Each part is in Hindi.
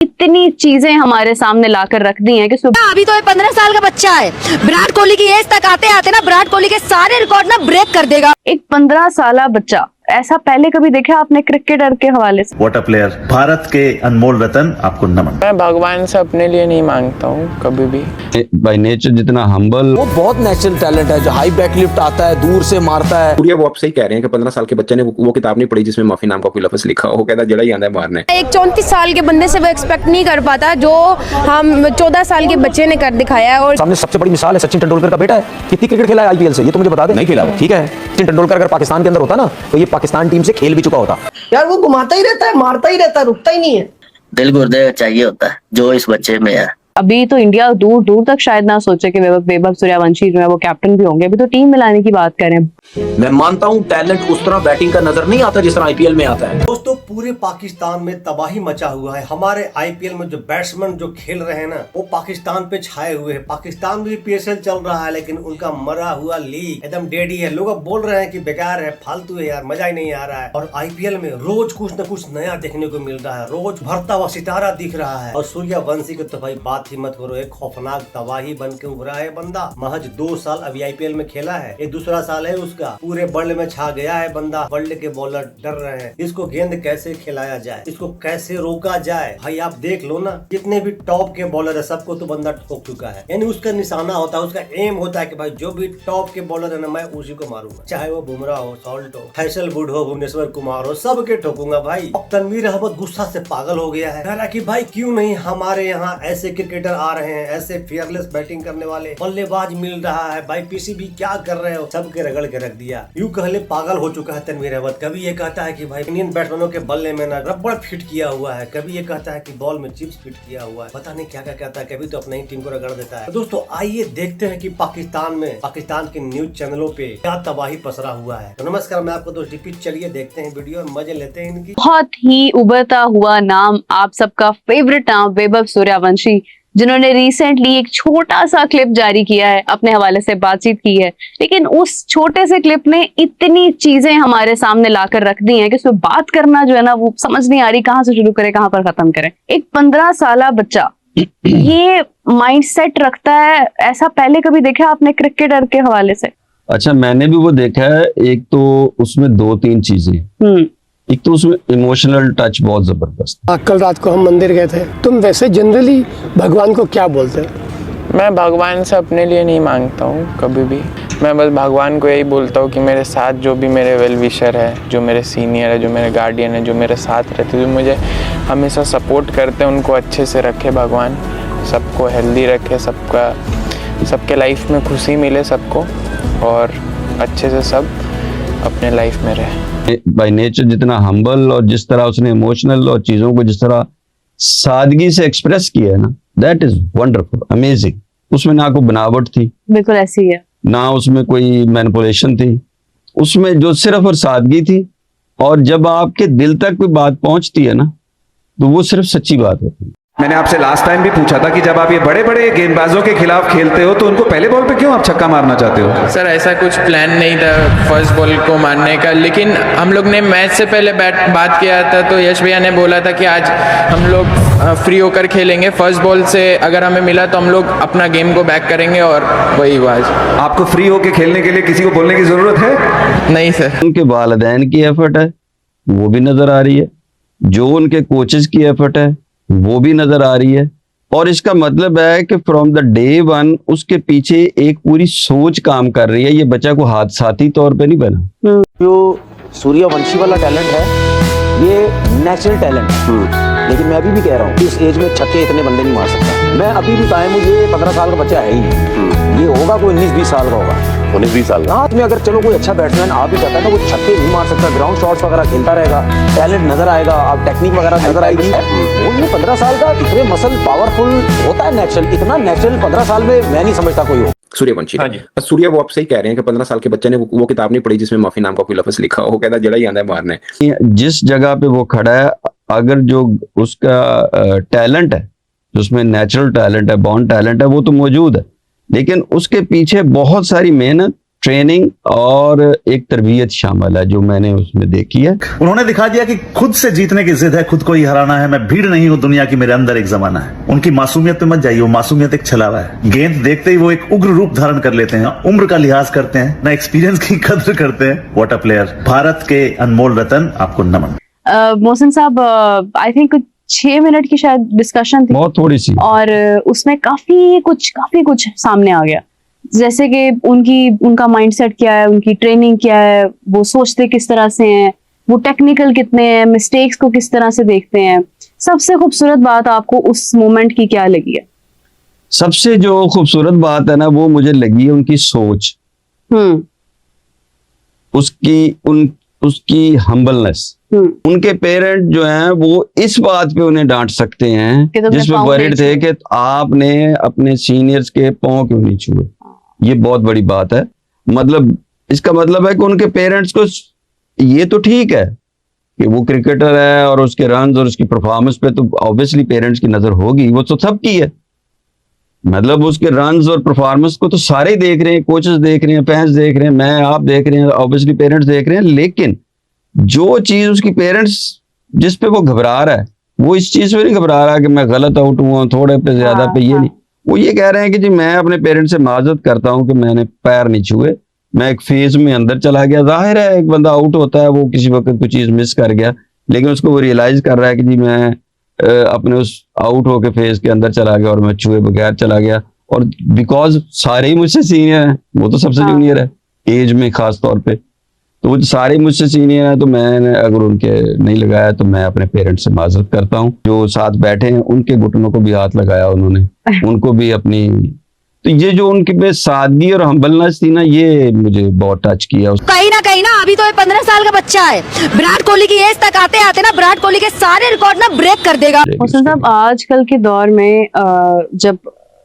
इतनी चीजें हमारे सामने लाकर रख दी हैं कि अभी तो ये 15 साल का बच्चा है। विराट कोहली की एज तक आते आते ना विराट कोहली के सारे रिकॉर्ड ना ब्रेक कर देगा। एक 15 साल बच्चा, ऐसा पहले कभी देखा आपने क्रिकेटर के हवाले से? व्हाट अ प्लेयर, भारत के अनमोल रतन, आपको नमन। मैं भगवान से अपने लिए नहीं मांगता हूँ कभी भी। बाय नेचर जितना हम्बल, वो बहुत नेचुरल टैलेंट है, जो हाई बैक लिफ्ट आता है, दूर से मारता है। सूर्या वो आप सही कह रहे हैं कि 15 साल के बच्चे ने वो किताब नहीं पढ़ी जिसमें माफी नाम का कोई लफ्ज लिखा हो, वो कहता जड़ा ही आंदा है मारने। एक 34 साल के बंदे से वो एक्सपेक्ट नहीं कर पाता जो हम 14 साल के बच्चे ने कर दिखाया है। और सामने सबसे बड़ी मिसाल है सचिन तेंदुलकर का बेटा है। कितनी क्रिकेट खेला है आईपीएल से, ये तो मुझे बता दे। नहीं खेला वो, ठीक है। सचिन तेंदुलकर अगर पाकिस्तान के अंदर होता ना तो ये पाकिस्तान टीम से खेल भी चुका होता। यार वो घुमाता ही रहता है, मारता ही रहता है, रुकता ही नहीं है। दिल गुर्दे चाहिए होता है जो इस बच्चे में है। अभी तो इंडिया दूर दूर तक शायद ना सोचे कि वैभव सूर्यवंशी जो है वो कैप्टन भी होंगे। अभी तो टीम मिलाने की बात करें। मैं मानता हूं टैलेंट उस तरह बैटिंग का नजर नहीं आता जिस तरह आईपीएल में आता है। दोस्तों पूरे पाकिस्तान में तबाही मचा हुआ है। हमारे आईपीएल में जो बैट्समैन जो खेल रहे हैं ना, वो पाकिस्तान पे छाए हुए हैं। पाकिस्तान में भी पीएसएल चल रहा है लेकिन उनका मरा हुआ लीग एकदम डेडी है। लोग अब बोल रहे हैं कि बेकार है, फालतू है यार, मजा ही नहीं आ रहा है। और आईपीएल में रोज कुछ न कुछ नया देखने को मिल रहा है, रोज भरता हुआ सितारा दिख रहा है। और सूर्यवंशी की तो भाई बात ही मत करो, एक खौफनाक तबाही बन के उभरा है बंदा। महज 2 साल अभी आईपीएल में खेला है, ये दूसरा साल है उसका। पूरे वर्ल्ड में छा गया है बंदा। वर्ल्ड के बॉलर डर रहे हैं इसको गेंद कैसे खिलाया जाए, इसको कैसे रोका जाए। भाई आप देख लो ना, जितने भी टॉप के बॉलर है सबको तो बंदा ठोक चुका है। यानी उसका निशाना होता है, उसका एम होता है कि भाई जो भी टॉप के बॉलर है ना, मैं उसी को मारूंगा। चाहे वो बुमराह हो, सॉल्ट हो, हैसलवुड हो, भुवनेश्वर कुमार हो, सबके ठोकूंगा भाई। अब तनवीर अहमद गुस्सा से पागल हो गया है, कह रहा कि भाई क्यों नहीं हमारे यहाँ ऐसे क्रिकेटर आ रहे हैं, ऐसे फियरलेस बैटिंग करने वाले बल्लेबाज मिल रहा है। भाई पीसीबी क्या कर रहे हो, सबके रगड़ के रख दिया। यूं कहले पागल हो चुका है तनवीर अहमद। कभी ये कहता है कि भाई इंडियन बैट्समैनों के बल्ले में ना रबड़ फिट किया हुआ है, कभी ये कहता है कि बॉल में चिप्स फिट किया हुआ है, पता नहीं क्या क्या कहता है। कभी तो अपनी ही टीम को रगड़ देता है। तो दोस्तों आइए देखते हैं कि पाकिस्तान के न्यूज चैनलों पे क्या तबाही पसरा हुआ है। तो नमस्कार, मैं आपको दोस्त डीपी, चलिए देखते हैं वीडियो और मजे लेते हैं इनकी। बहुत ही उभरता हुआ नाम, आप सबका फेवरेट नाम वैभव सूर्यवंशी, जिन्होंने रिसेंटली एक छोटा सा क्लिप जारी किया है, अपने हवाले से बातचीत की है। लेकिन उस छोटे से क्लिप ने इतनी चीजें हमारे सामने लाकर रख दी हैं कि उसमें बात करना जो है ना, वो समझ नहीं आ रही कहाँ से शुरू करें, कहाँ पर खत्म करें। एक 15 साल बच्चा ये माइंडसेट रखता है, ऐसा पहले कभी देखा आपने क्रिकेटर के हवाले से? अच्छा मैंने भी वो देखा है। एक तो उसमें 2-3 चीजें, एक तो उसमें इमोशनल टच बहुत जबरदस्त। कल रात को हम मंदिर गए थे। तुम वैसे जनरली भगवान को क्या बोलते हो? मैं भगवान से अपने लिए नहीं मांगता हूँ कभी भी। मैं बस भगवान को यही बोलता हूँ कि मेरे साथ जो भी मेरे वेल विशर है, जो मेरे सीनियर है, जो मेरे गार्डियन है, जो मेरे साथ रहते, जो मुझे हमेशा सपोर्ट करते हैं, उनको अच्छे से रखे भगवान, सबको हेल्दी रखे, सबके लाइफ में खुशी मिले सबको, और अच्छे से सब अपने लाइफ में रहे। बाय नेचर जितना हम्बल और जिस तरह उसने इमोशनल और चीजों को जिस तरह सादगी से एक्सप्रेस किया है ना, दैट इज वंडरफुल, अमेजिंग। उसमें ना कोई बनावट थी, बिल्कुल ऐसी है, ना उसमें कोई मैनिपुलेशन थी, उसमें जो सिर्फ और सादगी थी। और जब आपके दिल तक कोई बात पहुंचती है ना, तो वो सिर्फ सच्ची बात होती है। मैंने आपसे लास्ट टाइम भी पूछा था कि जब आप ये बड़े बड़े गेंदबाजों के खिलाफ खेलते हो तो उनको पहले बॉल पे क्यों आप छक्का मारना चाहते हो? सर ऐसा कुछ प्लान नहीं था फर्स्ट बॉल को मारने का, लेकिन हम लोग ने मैच से पहले बात किया था, तो यश भैया ने बोला था कि आज हम लोग फ्री होकर खेलेंगे, फर्स्ट बॉल से अगर हमें मिला तो हम लोग अपना गेम को बैक करेंगे, और वही हुआ आज। आपको फ्री होके खेलने के लिए किसी को बोलने की जरूरत है? नहीं सर। उनके वालिदैन की एफर्ट है वो भी नजर आ रही है, जो उनके कोचेस की एफर्ट है वो भी नजर आ रही है। और इसका मतलब है कि फ्रॉम द डे वन उसके पीछे एक पूरी सोच काम कर रही है। ये बच्चा को हादसाती तौर पे नहीं बना। जो सूर्यवंशी वाला टैलेंट है ये नेचुरल टैलेंट है, लेकिन मैं अभी भी कह रहा हूँ इस एज में छक्के इतने बंदे नहीं मार सकता। मैं अभी भी टाइम, मुझे 15 साल का बच्चा है ही नहीं, ये होगा कोई 19-20 साल का होगा। 19-20 साल का में अगर चलो कोई अच्छा बैट्समैन आ भी जाता है ना, वो छक्के नहीं मार सकता, ग्राउंड शॉट्स वगैरह खेलता रहेगा, टैलेंट नजर आएगा, आप टेक्निक वगैरह नजर आएगी। वो 15 साल का इतने मसल पावरफुल होता है, नेचुरल, इतना नेचुरल 15 साल में मैं नहीं समझता कोई हो। सूर्यवंशी, सूर्या वो आप सही कह रहे हैं कि 15 साल के बच्चे ने वो किताब नहीं पढ़ी जिसमें माफी नाम का कोई लफ्ज लिखा हो, वो कहता जड़ा ही आंदा है मारने। जिस जगह पे वो खड़ा है, अगर जो उसका टैलेंट है, जो उसमें नेचुरल टैलेंट है, बॉर्न टैलेंट है, वो तो मौजूद है, लेकिन उसके पीछे बहुत सारी मेहनत ट्रेनिंग और एक तरबियत शामिल है जो मैंने उसमें देखी है। उन्होंने दिखा दिया कि खुद से जीतने की जिद है, खुद को ही हराना है। मैं भीड़ नहीं हूं दुनिया की, मेरे अंदर एक जमाना है। उनकी मासूमियत पे मत जाइए, वो मासूमियत एक छलावा है। गेंद देखते ही वो एक उग्र रूप धारण कर लेते हैं, उम्र का लिहाज करते हैं, ना एक्सपीरियंस की कदर करते हैं। What a player. भारत के अनमोल रतन, आपको नमन। मोहसिन साहब, आई थिंक 6 मिनट की शायद डिस्कशन थी, बहुत थोड़ी सी, और उसमें काफी कुछ सामने आ गया। जैसे कि उनका माइंडसेट क्या है, उनकी ट्रेनिंग क्या है, वो सोचते किस तरह से हैं, वो टेक्निकल कितने हैं, मिस्टेक्स को किस तरह से देखते हैं। सबसे खूबसूरत बात आपको उस मोमेंट की क्या लगी है? सबसे जो खूबसूरत बात है ना, वो मुझे लगी है उनकी सोच, उसकी हम्बलनेस। उनके पेरेंट जो हैं वो इस बात पे उन्हें डांट सकते हैं जिसमें वरीड थे कि आपने अपने सीनियर्स के पांव क्यों नहीं छुए। ये बहुत बड़ी बात है। मतलब इसका मतलब है कि उनके पेरेंट्स को ये तो ठीक है कि वो क्रिकेटर है और उसके रन्स और उसकी परफॉर्मेंस पे तो ऑब्वियसली पेरेंट्स की नजर होगी, वो तो सबकी है। मतलब उसके रन्स और परफॉर्मेंस को तो सारे देख रहे हैं, कोचेस देख रहे हैं, फैंस देख रहे हैं, मैं आप देख रहे हैं, ऑब्वियसली पेरेंट्स देख रहे हैं। लेकिन जो चीज उसकी पेरेंट्स जिस पे वो घबरा रहा है, वो इस चीज पे नहीं घबरा रहा कि मैं गलत आउट हुआ थोड़े पे ज्यादा पे, ये नहीं। वो ये कह रहे हैं कि जी मैं अपने पेरेंट्स से माजरत करता हूं कि मैंने पैर नहीं छुए, मैं एक फेज में अंदर चला गया। जाहिर है एक बंदा आउट होता है, वो किसी वक्त कोई चीज मिस कर गया, लेकिन उसको वो रियलाइज कर रहा है कि जी मैं अपने उस आउट होके फेज के अंदर चला गया और मैं छुए बगैर चला गया। और बिकॉज सारे ही मुझसे सीनियर हैं, वो तो सबसे जूनियर है एज में खास तौर पे, तो वो सारे मुझसे सीनियर हैं, तो मैंने अगर उनके नहीं लगाया तो मैं अपने पेरेंट्स से माजरत करता हूँ। जो साथ बैठे हैं उनके घुटनों को भी हाथ लगाया उन्होंने, उनको भी अपनी, तो ये जो उनके पे सादगी और हम्बलनेस थी ना, ये मुझे बहुत टच किया। कहीं ना अभी तो ये 15 साल का बच्चा है। विराट कोहली की एज तक आते आते ना विराट कोहली के सारे रिकॉर्ड ना ब्रेक कर देगा। मोहसिन साहब, आजकल के दौर में जब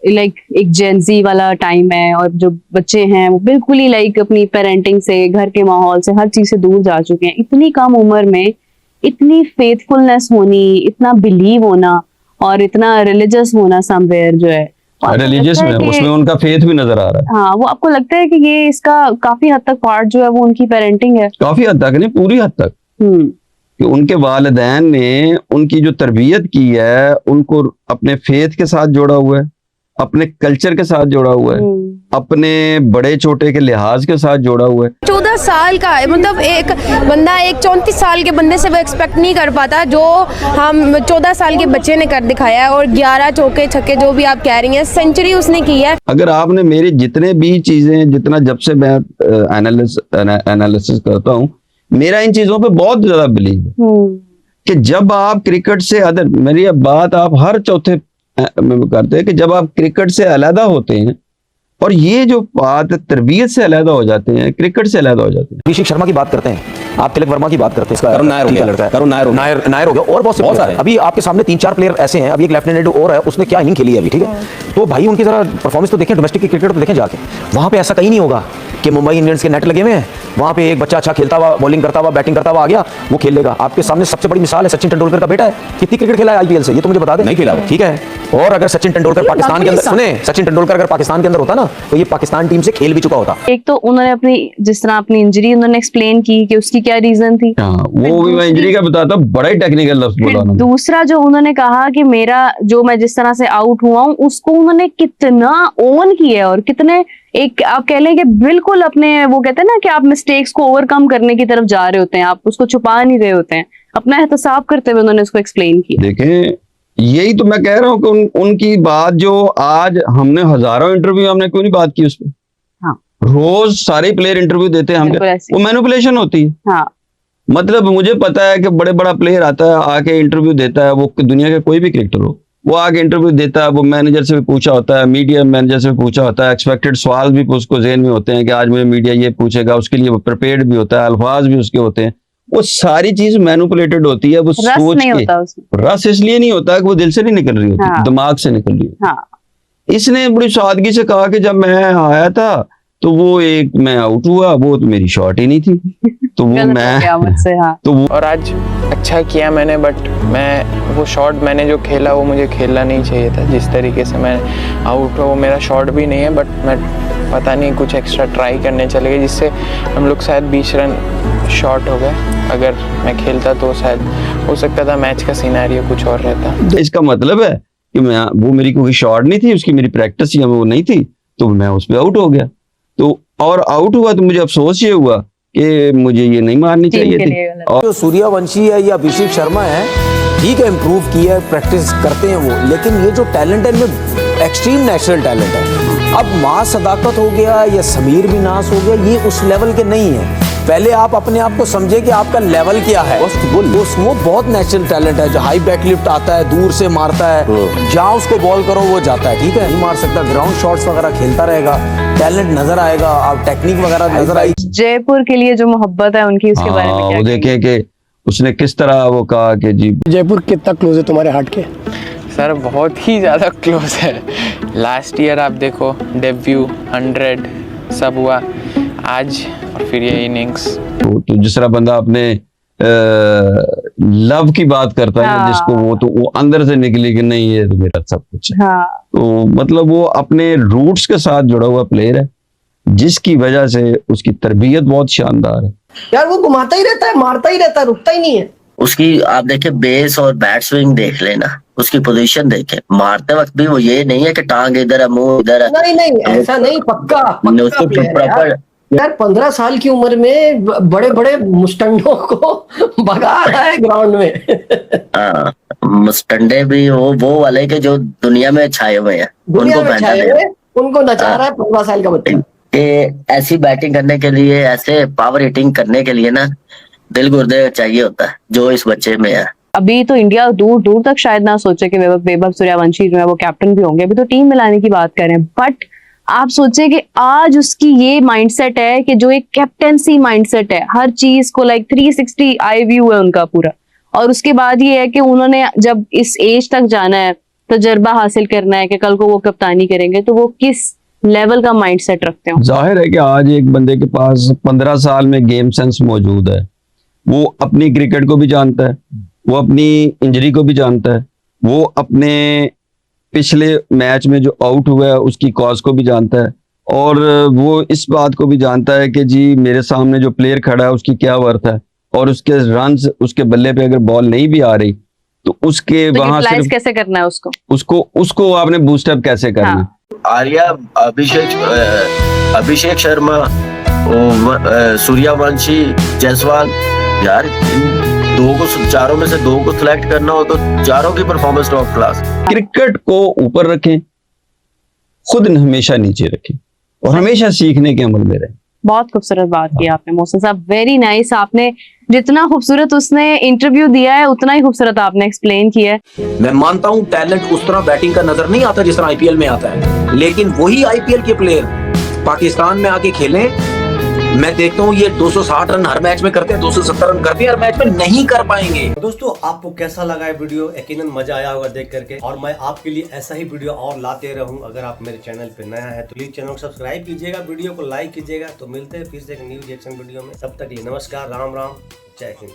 एक जेनजी वाला टाइम है और जो बच्चे हैं वो बिल्कुल ही अपनी पेरेंटिंग से, घर के माहौल से, हर चीज से दूर जा चुके हैं। इतनी कम उम्र में इतनी फेथफुलनेस होनी, इतना बिलीव होना और इतना रिलीजियस होना समवेयर जो है, रिलीजियस में उसमें उनका फेथ भी नजर आ रहा है। हाँ, वो आपको लगता है कि ये इसका काफी हद तक पार्ट जो है वो उनकी पेरेंटिंग है? काफी हद तक नहीं, पूरी हद तक। कि उनके वालिदैन ने उनकी जो तरबियत की है, उनको अपने फेथ के साथ जोड़ा हुआ है, अपने कल्चर के साथ जोड़ा हुआ है, अपने बड़े छोटे के लिहाज के साथ जोड़ा हुआ है। 14 साल का है, मतलब एक बंदा एक 34 साल के बंदे से वो एक्सपेक्ट नहीं कर पाता जो हम 14 साल के बच्चे ने कर दिखाया है। और 11 चौके छक्के जो भी आप कह रही हैं, सेंचुरी उसने की है। अगर आपने मेरी जितने भी चीजें, जितना जब से मैं एनालिसिस करता हूँ, मेरा इन चीजों पे बहुत ज्यादा बिलीव है कि जब आप क्रिकेट से अदर, मेरी अब बात आप हर चौथे में करते हैं कि जब आप क्रिकेट से अलहदा होते हैं और ये जो बात तरबियत से अलहदा हो जाते हैं, क्रिकेट से अलहदा हो जाते हैं। अभिषेक शर्मा की बात करते हैं, आप तिलक वर्मा की बात करते हैं, करुण नायर हो गया और बहुत सारे। अभी आपके सामने 3-4 प्लेयर ऐसे हैं, अभी एक लेफ्टिनेंट और है, उसने क्या इनिंग खेली है अभी, ठीक है। तो भाई उनकी जरा परफॉर्मेंस तो देखें, डोमेस्टिक क्रिकेट तो देखें जाके। वहां पे ऐसा कहीं नहीं होगा कि मुंबई इंडियंस के नेट लगे हुए हैं, वहां पे एक बच्चा अच्छा खेलता हुआ, बॉलिंग करता हुआ, बैटिंग करता हुआ आ गया, वो खेल लेगा। आपके सामने सबसे बड़ी मिसाल है सचिन तेंदुलकर का बेटा है। कितनी क्रिकेट खेला है आईपीएल से, ये तो मुझे बता दें। नहीं खेला, ठीक है। और अगर सचिन तेंदुलकर पाकिस्तान के अंदर, सुने, सचिन तेंदुलकर अगर पाकिस्तान के अंदर होता ना, तो ये पाकिस्तान टीम से खेल भी चुका होता। एक तो उन्होंने जिस तरह अपनी इंजरी उन्होंने एक्सप्लेन की कि उसकी क्या रीजन थी, वो भी मैं इंजरी का बताता हूं, बड़ा ही टेक्निकल लफ्ज बोला उन्होंने। दूसरा जो उन्होंने कहा कि मैं जिस तरह से आउट हुआ हूं, उसको उन्होंने कितना ओन किया और कितने, एक आप कह लें कि बिल्कुल अपने, वो कहते हैं ना कि आप मिस्टेक्स को ओवरकम करने की तरफ जा रहे होते हैं, आप उसको छुपा नहीं रहे होते हैं, अपना एहतसाब करते हुए उन्होंने उसको एक्सप्लेन किया। देखें, यही तो मैं कह रहा हूँ कि उनकी बात जो आज हमने हजारों इंटरव्यू, हमने क्यों नहीं बात की उस पर। हाँ, रोज सारे प्लेयर इंटरव्यू देते हैं, हम वो मैनिपुलेशन होती है। हाँ, मतलब मुझे पता है कि बड़ा प्लेयर आता है, आके इंटरव्यू देता है, वो दुनिया का कोई भी क्रिकेटर हो, वो आगे इंटरव्यू देता है, वो मैनेजर से भी पूछा होता है, मीडिया मैनेजर से भी पूछा होता है, एक्सपेक्टेड सवाल भी उसको जेहन में होते हैं कि आज मुझे मीडिया ये पूछेगा, उसके लिए वो प्रिपेयर्ड भी होता है, अल्फाज भी उसके होते हैं। वो सारी चीज मैनिपुलेटेड होती है, वो सोच के। रस इसलिए नहीं होता कि वो दिल से नहीं निकल रही होती, दिमाग से निकल रही होती। इसने बड़ी सादगी से कहा कि जब मैं आया था तो वो एक मैं आउट हुआ, वो तो मेरी शॉट ही नहीं थी, तो वो गलत हो मैं गया मुझसे, हाँ। तो वो और आज अच्छा किया मैंने, बट मैं वो शॉट मैंने जो खेला वो मुझे खेलना नहीं चाहिए था। जिस तरीके से मैं आउट हुआ वो मेरा शॉट भी नहीं है, बट मैं पता नहीं कुछ एक्स्ट्रा ट्राई करने चले गए जिससे हम लोग शायद 20 रन शॉर्ट हो गए। अगर मैं खेलता तो शायद हो सकता था मैच का सिनेरियो कुछ और रहता। इसका मतलब है कि मैं वो मेरी कोई शॉट नहीं थी, उसकी मेरी प्रैक्टिस या वो नहीं थी, तो मैं उस पर आउट हो गया। तो और आउट हुआ तो मुझे अफसोस ये हुआ कि मुझे ये नहीं मारनी टीम चाहिए के थी। लिए गलत। और जो सूर्यवंशी है या अभिषेक शर्मा है, ठीक है, इम्प्रूव किया है, प्रैक्टिस करते हैं वो, लेकिन ये जो टैलेंट है इनमें एक्सट्रीम नेचुरल टैलेंट है। अब माँ सदाकत हो गया या समीर भी नास हो गया, ये उस लेवल के नहीं है। पहले आप अपने आप को समझे कि आपका लेवल क्या है। वो बहुत नेचुरल टैलेंट है, जो हाई बैक लिफ्ट आता है, दूर से मारता है, जहाँ उसको बॉल करो वो जाता है, ठीक है, नहीं मार सकता, ग्राउंड शॉट्स वगैरह खेलता रहेगा, टैलेंट नजर आएगा, आप टेक्निक वगैरह नजर आएगी। जयपुर के लिए जो मोहब्बत है उनकी, उसके बारे में हाँ, क्या वो कहेंगे? देखें कि उसने किस तरह वो कहा कि जी जयपुर कितना क्लोज है तुम्हारे हार्ट के? सर बहुत ही ज़्यादा क्लोज है। लास्ट ईयर आप देखो डेब्यू 100 सब हुआ, आज और फिर ये इनिंग्स। तो जिस तरह बंदा अपने लव की बात करता है, हाँ। जिसको वो तो वो अंदर से निकले कि नहीं ये तो मेरा सब कुछ है। हाँ, तो मतलब वो अपने रूट्स के साथ जुड़ा हुआ प्लेयर है, जिसकी वजह से उसकी तरबियत बहुत शानदार है। यार वो घुमाता ही रहता है, मारता ही रहता है, रुकता ही नहीं है। उसकी आप देखे बेस और बैट स्विंग देख लेना, उसकी पोजीशन देखे, मारते वक्त भी वो ये नहीं है कि टांग इधर है मुंह इधर है। नहीं नहीं, ऐसा नहीं, पक्का उसको player है प्रॉपर यार। 15 साल की उम्र में बड़े बड़े मुस्टंडों को भगा रहा है ग्राउंड में। मुस्टंडे भी वो वाले के जो दुनिया में छाए हुए हैं, दुनिया उनको में पहचाने छाए हुए, उनको नचा रहा है 15 साल का बच्चा। कि ऐसी बैटिंग करने के लिए, ऐसे पावर हिटिंग करने के लिए ना दिल गुर्दे चाहिए होता है, जो इस बच्चे में है। अभी तो इंडिया दूर दूर तक शायद ना सोचे कि वैभव सूर्यवंशी जो है वो कैप्टन भी होंगे, अभी तो टीम मिलाने की बात करें। बट आप सोचे कि आज उसकी ये माइंडसेट है कि जो एक कैप्टेंसी माइंडसेट है, हर चीज को लाइक 360 आई व्यू है उनका पूरा। और उसके बाद ये है कि उन्होंने जब इस एज तक जाना है, तजर्बा हासिल करना है कि कल को वो कप्तानी करेंगे, तो वो किस लेवल का माइंडसेट रखते हो? जाहिर है कि आज एक बंदे के पास 15 साल में गेम सेंस मौजूद है। वो अपनी क्रिकेट को भी जानता है, वो अपनी इंजरी को भी जानता है, वो अपने पिछले मैच में जो आउट हुआ है उसकी कॉज को भी जानता है, और वो इस बात को भी जानता है कि जी मेरे सामने जो प्लेयर खड़ा है उसकी क्या वर्थ है, और उसके रन्स, उसके बल्ले पे अगर बॉल नहीं भी आ रही तो उसके तो वहां यूटिलाइज सिर्फ कैसे करना है उसको आपने बूस्टअप कैसे करना है। हाँ। आर्या, अभिषेक शर्मा, सूर्यवंशी, जायसवाल, यार चारों में से दो को सिलेक्ट करना हो तो चारों की परफॉर्मेंस टॉप क्लास। क्रिकेट को ऊपर रखें, खुद हमेशा नीचे रखें, और हमेशा सीखने के अमल में रहें। बहुत खूबसूरत बात की आपने मोहसिन साहब, वेरी नाइस। आपने जितना खूबसूरत उसने इंटरव्यू दिया है उतना ही खूबसूरत आपने एक्सप्लेन किया है। मैं मानता हूं टैलेंट उस तरह बैटिंग का नजर नहीं आता जिस तरह आईपीएल में आता है, लेकिन वही आईपीएल के प्लेयर पाकिस्तान में आके खेलें, मैं देखता हूं ये 260 रन हर मैच में करते हैं, 270 रन करते हैं हर मैच में, नहीं कर पाएंगे। दोस्तों आपको कैसा लगा ये वीडियो? यकीनन मजा आया होगा देख करके, और मैं आपके लिए ऐसा ही वीडियो और लाते रहूं। अगर आप मेरे चैनल पे नया है तो प्लीज चैनल को सब्सक्राइब कीजिएगा, वीडियो को लाइक कीजिएगा। तो मिलते हैं फिर से एक न्यू रिएक्शन वीडियो में, तब तक लिए नमस्कार, राम राम, जय हिंद।